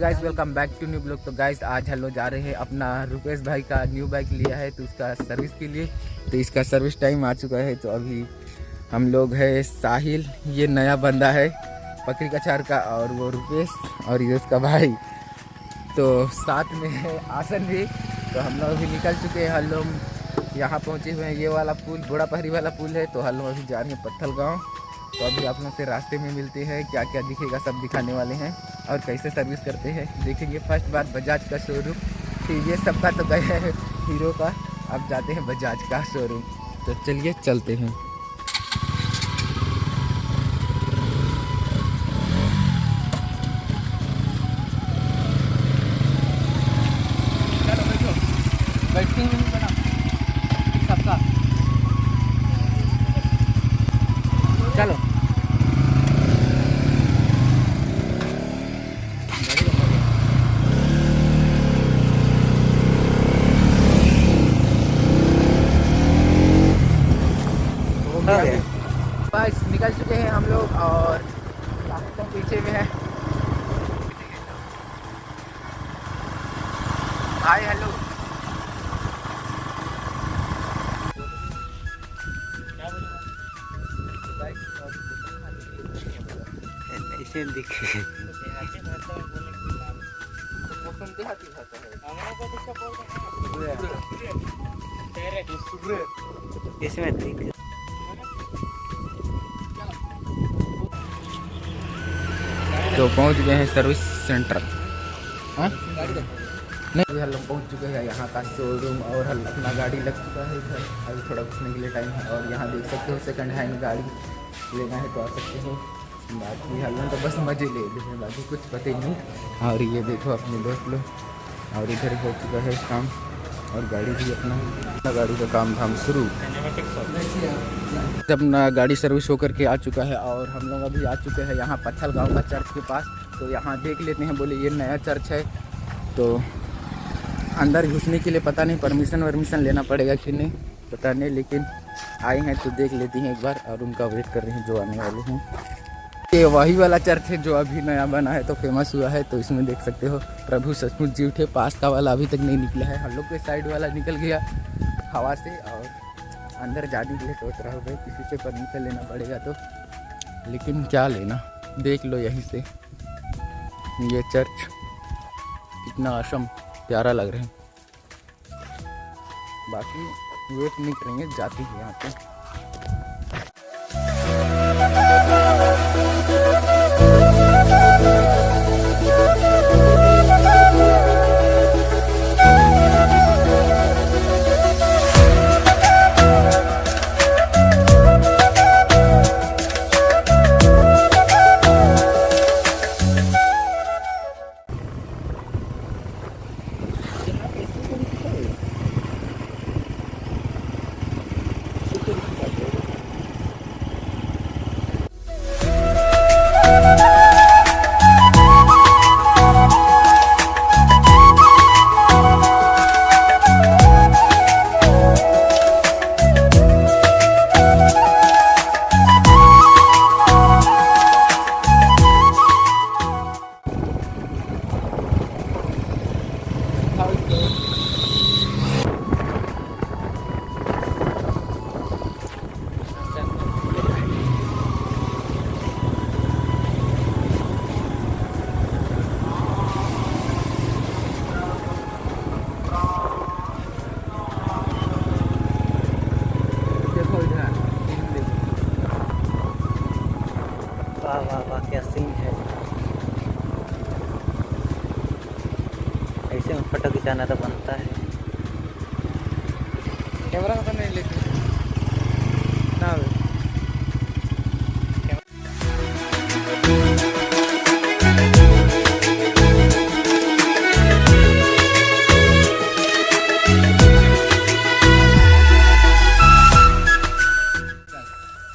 Guys, welcome back to new blog. तो guys आज हम लोग जा रहे हैं अपना रुपेश भाई का न्यू बाइक लिया है तो उसका सर्विस के लिए। तो इसका सर्विस टाइम आ चुका है। तो अभी हम लोग है साहिल, ये नया बंदा है पकड़ी कचार का, और वो रुपेश और ये उसका भाई। तो साथ में है आसन भी। तो हम लोग अभी निकल चुके हैं। हम लोग यहाँ पहुँचे हुए हैं। ये वाला पुल बड़ा पहरी वाला पुल है। तो हम लोग अभी जा रहे हैं पत्थल गाँव। तो अभी आप लोग से रास्ते में मिलते हैं, क्या क्या दिखेगा सब दिखाने वाले हैं और कैसे सर्विस करते हैं देखेंगे। फर्स्ट बार बजाज का शोरूम, टीवीएस सबका तो गए हैं, हीरो का, अब जाते हैं बजाज का शोरूम। तो चलिए चलते हैं। चलो बैठो, बैठेंगे नहीं बना सबका। चलो बस निकल चुके हैं हम लोग और रास्ता पीछे में है। हाय हेलो, ऐसे दिखे इसमें दिखे। तो पहुंच गए हैं सर्विस सेंटर। हाँ नहीं, अभी हम लोग पहुंच चुके हैं यहाँ का शोरूम और अपना गाड़ी लग चुका है इधर। अभी थोड़ा घुसने के लिए टाइम है। और यहाँ देख सकते हो सेकंड हैंड गाड़ी लेना है तो आ सकते हो। बाकी हम लोग तो बस मजे ले रहे हैं, बाकी कुछ पता ही नहीं। और ये देखो अपने दोस्त लोग, और इधर हो चुका है काम और गाड़ी भी अपना गाड़ी का काम धाम शुरू। अपना गाड़ी सर्विस होकर के आ चुका है और हम लोग अभी आ चुके हैं यहाँ पत्थल गांव का चर्च के पास। तो यहाँ देख लेते हैं। बोले ये नया चर्च है तो अंदर घुसने के लिए पता नहीं परमिशन लेना पड़ेगा कि नहीं पता नहीं, लेकिन आए हैं तो देख लेते हैं एक बार। और उनका वेट कर रहे हैं जो आने वाले हैं। ये वही वाला चर्च है जो अभी नया बना है तो फेमस हुआ है। तो इसमें देख सकते हो प्रभु सचमुच जी उठे। पास का वाला अभी तक नहीं निकला है, हम लोग के साइड वाला निकल गया हवा से। और अंदर जाने के लिए सोच रहा हूँ किसी से परमिशन लेना पड़ेगा तो, लेकिन क्या लेना, देख लो यहीं से। ये चर्च कितना आसम प्यारा लग रहा है। बाकी वेट नहीं करेंगे, जाते हैं यहाँ पे। वाह वाह वाह, क्या सीन है। ऐसे में फोटो खिंचाना तो बनता है। कैमरा तो नहीं लेते ना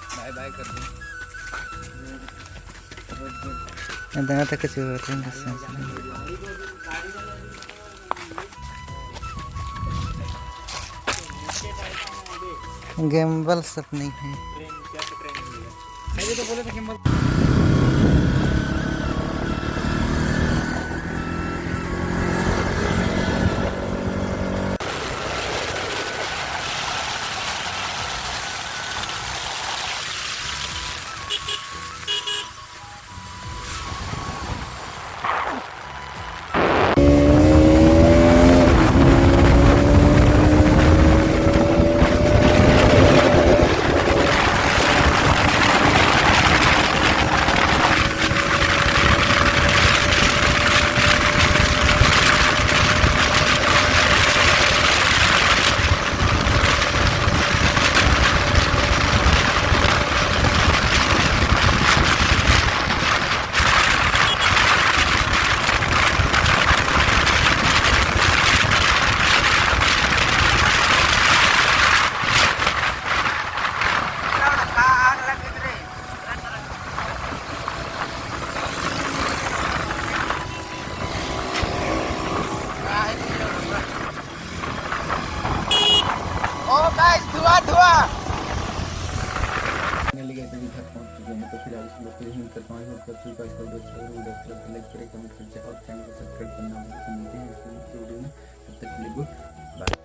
बाय बाय कर दो। Dengan tak kecewa गैम्बल सब नहीं है। तो बोले थे लोग को यही करता हूँ होप करता हूँ इसका वीडियो अच्छा लगे, वीडियो अच्छा लगे लाइक करें, कमेंट करें और चैनल को सब्सक्राइब करना। मिलते हैं इस वीडियो में, तब तक के लिए गुड बाय।